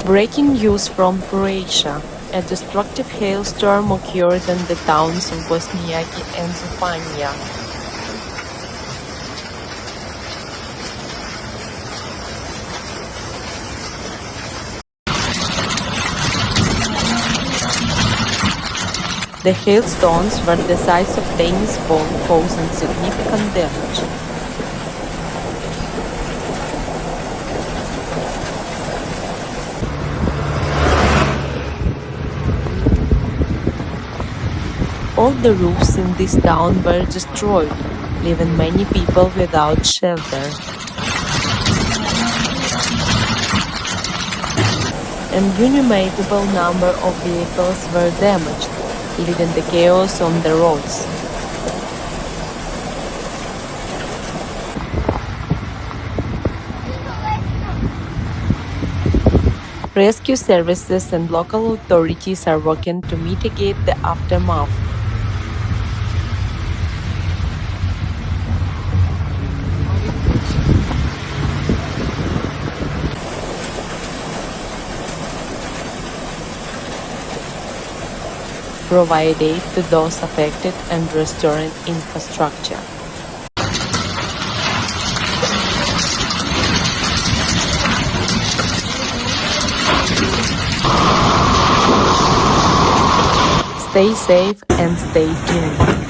Breaking news from Croatia. A destructive hailstorm occurred in the towns of Bošnjaki and Županja. The hailstones were the size of tennis ball, causing significant damage. All the roofs in this town were destroyed, leaving many people without shelter. An unimaginable number of vehicles were damaged, leaving the chaos on the roads. Rescue services and local authorities are working to mitigate the aftermath. Provide aid to those affected and restoring infrastructure. Stay safe and stay tuned.